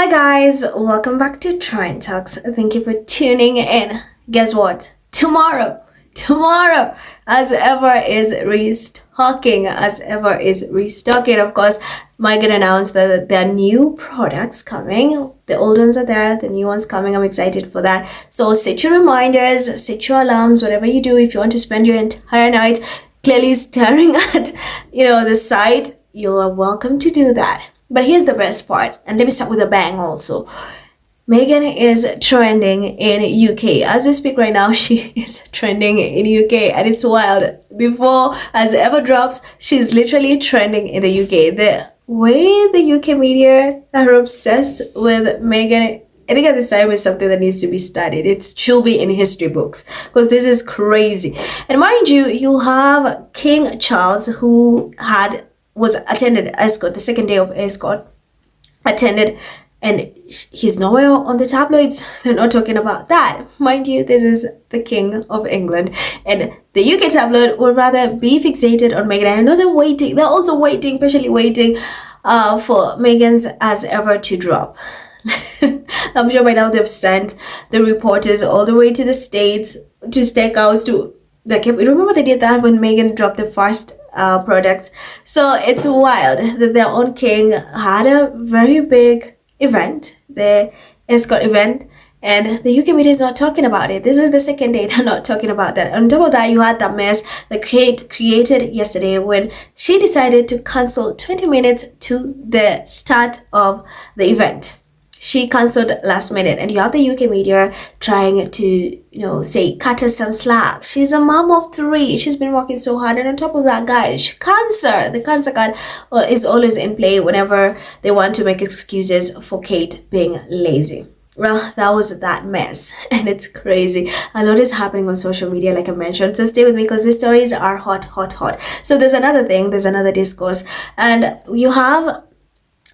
Hi guys, welcome back to Trend Talks. Thank you for tuning in. Guess what? Tomorrow, as ever, is restocking. Of course, Megan announced that there are new products coming. The old ones are there, the new ones coming. I'm excited for that. So set your reminders, set your alarms, whatever you do. If you want to spend your entire night clearly staring at, the site, you are welcome to do that. But here's the best part, and let me start with a bang also. Megan is trending in UK. As we speak right now, she is trending in UK, and it's wild. Before As Ever drops, she's literally trending in the UK. The way the UK media are obsessed with Megan, I think at this time is something that needs to be studied. It should be in history books because this is crazy. And mind you, you have King Charles who was attended Ascort, the second day of Ascort, attended, and he's nowhere on the tabloids. They're not talking about that. Mind you, this is the King of England, and the UK tabloid would rather be fixated on Meghan. I know they're also waiting, patiently waiting for Meghan's As Ever to drop. I'm sure by now they've sent the reporters all the way to the States, to Steakhouse, to remember they did that when Meghan dropped the first products. So it's wild that their own king had a very big event, the Ascort event, and the UK media is not talking about it. This is the second day they're not talking about that. On top of that, you had that mess that Kate created yesterday when she decided to cancel 20 minutes to the start of the event. She cancelled last minute, and you have the UK media trying to, say, cut her some slack. She's a mom of 3. She's been working so hard, and on top of that, guys, the cancer card is always in play whenever they want to make excuses for Kate being lazy. Well, that was that mess, and it's crazy. A lot is happening on social media, like I mentioned. So stay with me because these stories are hot. So there's another discourse, and you have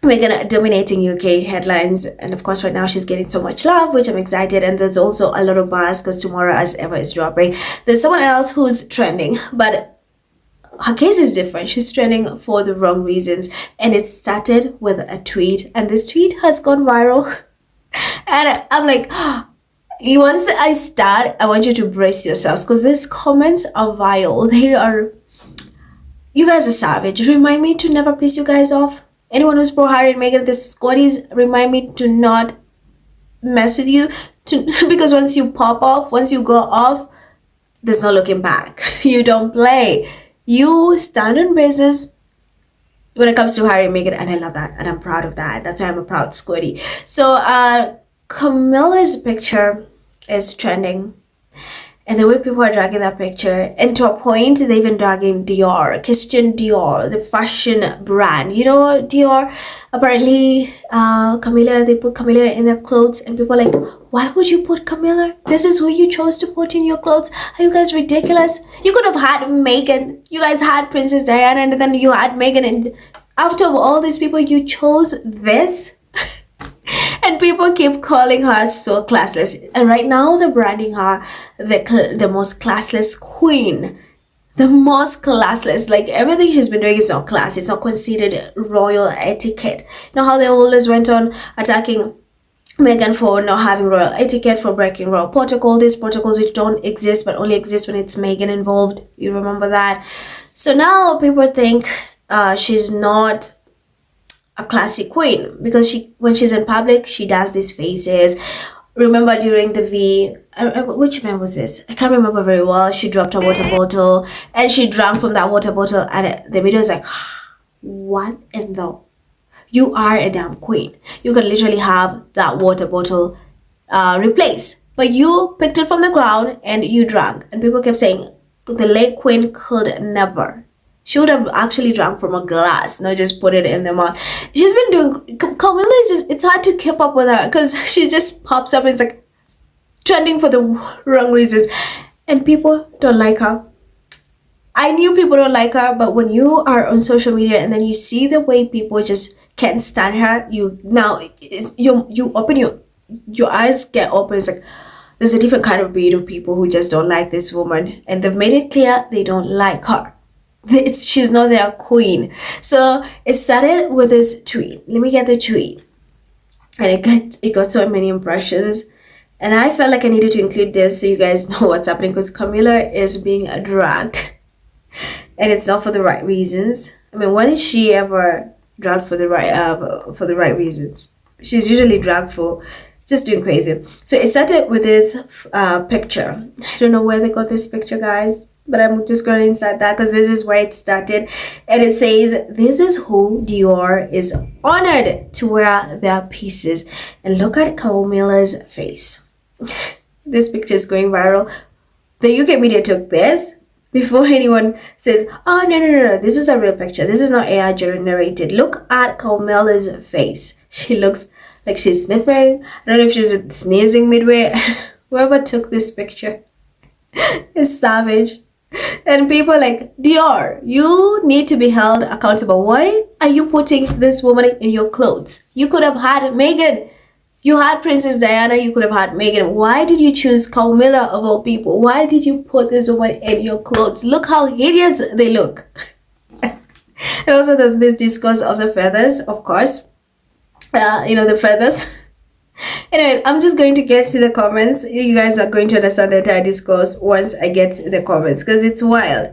Megan dominating UK headlines, and of course right now she's getting so much love, which I'm excited, and there's also a lot of buzz because tomorrow As Ever is dropping. There's someone else who's trending, but her case is different. She's trending for the wrong reasons, and it started with a tweet, and this tweet has gone viral. And I'm like, once I start, I want you to brace yourselves because these comments are vile. You guys are savage. Remind me to never piss you guys off. Anyone who's pro Harry and Meghan, the squaddies, remind me to not mess with you, because once you pop off, once you go off, there's no looking back. You don't play. You stand on business when it comes to Harry and Meghan, and I love that, and I'm proud of that. That's why I'm a proud squaddy. So Camilla'S picture is trending, and the way people are dragging that picture, and to a point, they've been dragging Dior, Christian Dior, the fashion brand. Dior, apparently, Camilla, they put Camilla in their clothes, and people are like, why would you put Camilla? This is who you chose to put in your clothes. Are you guys ridiculous? You could have had Meghan. You guys had Princess Diana, and then you had Meghan, and out of all these people, you chose this? And people keep calling her so classless. And right now they're branding her the most classless queen. The most classless. Like everything she's been doing is not class. It's not considered royal etiquette. You know how they always went on attacking Meghan for not having royal etiquette, for breaking royal protocol. These protocols which don't exist but only exist when it's Meghan involved. You remember that? So now people think she's not a classic queen because when she's in public, she does these faces. Remember during the which event was this? I can't remember very well. She dropped a water bottle and she drank from that water bottle, and the video is like, what in the? You are a damn queen. You can literally have that water bottle replaced, but you picked it from the ground and you drank, and people kept saying the late queen could never. She would have actually drank from a glass, not just put it in the mouth. She's been doing... Camilla it's hard to keep up with her because she just pops up and it's like trending for the wrong reasons. And people don't like her. I knew people don't like her, but when you are on social media and then you see the way people just can't stand her, you open your eyes get open. It's like, there's a different kind of breed of people who just don't like this woman. And they've made it clear they don't like her. She's not their queen. So it started with this tweet. Let me get the tweet. and it got so many impressions. And I felt like I needed to include this so you guys know what's happening, because Camilla is being dragged, and it's not for the right reasons. I mean, when is she ever dragged for the right reasons? She's usually dragged for just doing crazy. So it started with this picture. I don't know where they got this picture, guys, but I'm just going to insert that because this is where it started. And it says, "This is who Dior is honored to wear their pieces." And look at Camilla'S face. This picture is going viral. The UK media took this before anyone says, "Oh, no, this is a real picture. This is not AI generated." Look at Camilla'S face. She looks like she's sniffing. I don't know if she's sneezing midway. Whoever took this picture is savage. And people are like, "Dior, you need to be held accountable. Why are you putting this woman in your clothes? You could have had Meghan. You had Princess Diana, you could have had Meghan. Why did you choose Camilla of all people? Why did you put this woman in your clothes? Look how hideous they look." And also there's this discourse of the feathers, of course. The feathers. Anyway, I'm just going to get to the comments. You guys are going to understand the entire discourse once I get to the comments, because it's wild.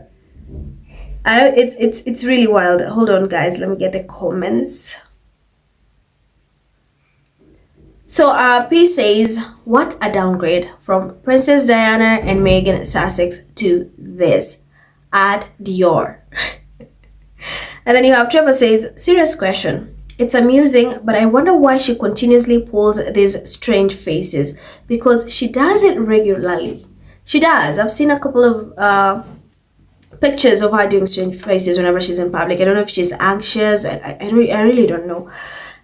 It's really wild. Hold on, guys. Let me get the comments. So P says, "What a downgrade from Princess Diana and Meghan Sussex to this at Dior." And then you have Trevor says, "Serious question. It's amusing, but I wonder why she continuously pulls these strange faces, because she does it regularly. She does. I've seen a couple of pictures of her doing strange faces whenever she's in public. I don't know if she's anxious. I really don't know."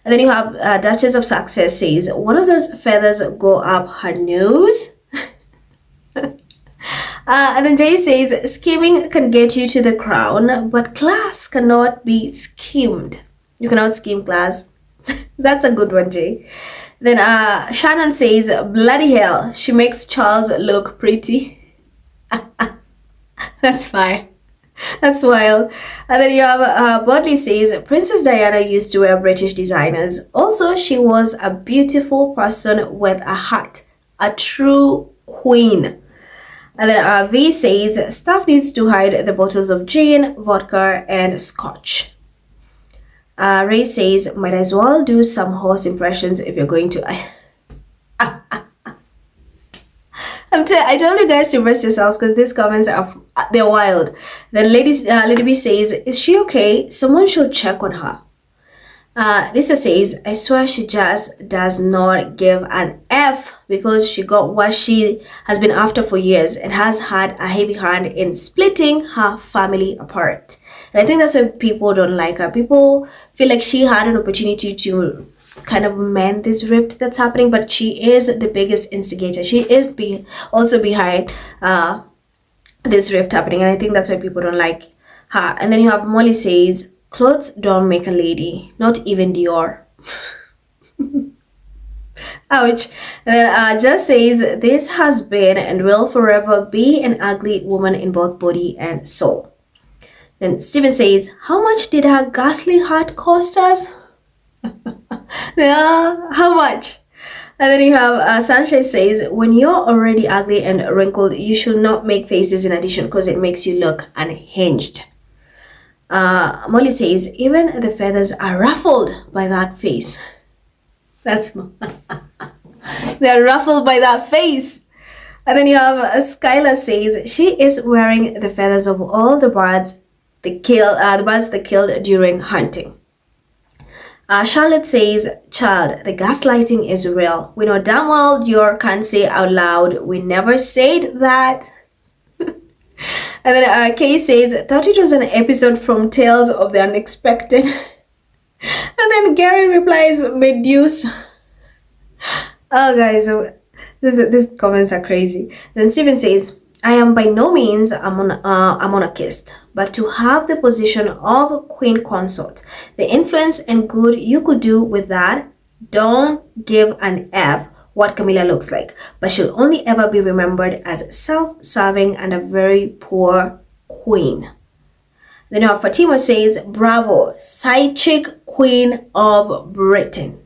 And then you have Duchess of Success says, "One of those feathers go up her nose." And then Jay says, "Scheming can get you to the crown, but class cannot be schemed. You cannot scheme class." That's a good one, Jay. Then Shannon says, "Bloody hell, she makes Charles look pretty." That's fine. That's wild. And then you have Bodley says, "Princess Diana used to wear British designers. Also, she was a beautiful person with a heart. A true queen." And then V says, "Staff needs to hide the bottles of gin, vodka, and scotch." Ray says, "Might as well do some horse impressions if you're going to..." I told you guys to brace yourselves, because these comments they're wild. Then Lady B says, "Is she okay? Someone should check on her." Lisa says, "I swear she just does not give an F, because she got what she has been after for years and has had a heavy hand in splitting her family apart." And I think that's why people don't like her. People feel like she had an opportunity to kind of mend this rift that's happening, but she is the biggest instigator. She is also behind this rift happening, and I think that's why people don't like her. And then you have Molly says, "Clothes don't make a lady, not even Dior." Ouch. And then Just says, "This has been and will forever be an ugly woman in both body and soul." Then Steven says, "How much did her ghastly heart cost us?" Yeah, how much? And then you have Sanchez says, "When you're already ugly and wrinkled, you should not make faces in addition, because it makes you look unhinged." Molly says, "Even the feathers are ruffled by that face." They're ruffled by that face. And then you have Skylar says, "She is wearing the feathers of all the birds that killed during hunting." Charlotte says, "Child, the gaslighting is real. We know damn well Dior can't say out loud, 'We never said that.'" And then Kay says, "Thought it was an episode from Tales of the Unexpected." And then Gary replies, "Medusa." Oh, guys, these comments are crazy. Then Steven says, "I am by no means a monarchist, but to have the position of queen consort, the influence and good you could do with that, don't give an F what Camilla looks like, but she'll only ever be remembered as self-serving and a very poor queen." Then Fatima says, "Bravo, side chick queen of Britain."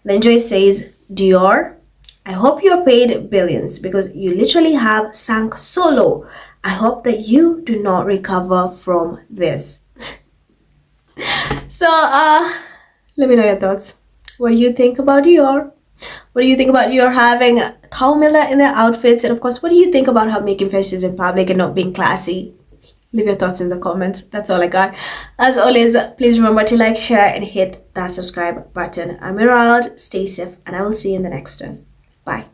Then Joy says, Dior, I hope you're paid billions because you literally have sank so low. I hope that you do not recover from this. So, let me know your thoughts. What do you think about Dior? What do you think about Dior having Camilla in their outfits? And of course, what do you think about her making faces in public and not being classy? Leave your thoughts in the comments. That's all I got. As always, please remember to like, share, and hit that subscribe button. I'm Emerald. Stay safe, and I will see you in the next one. Bye.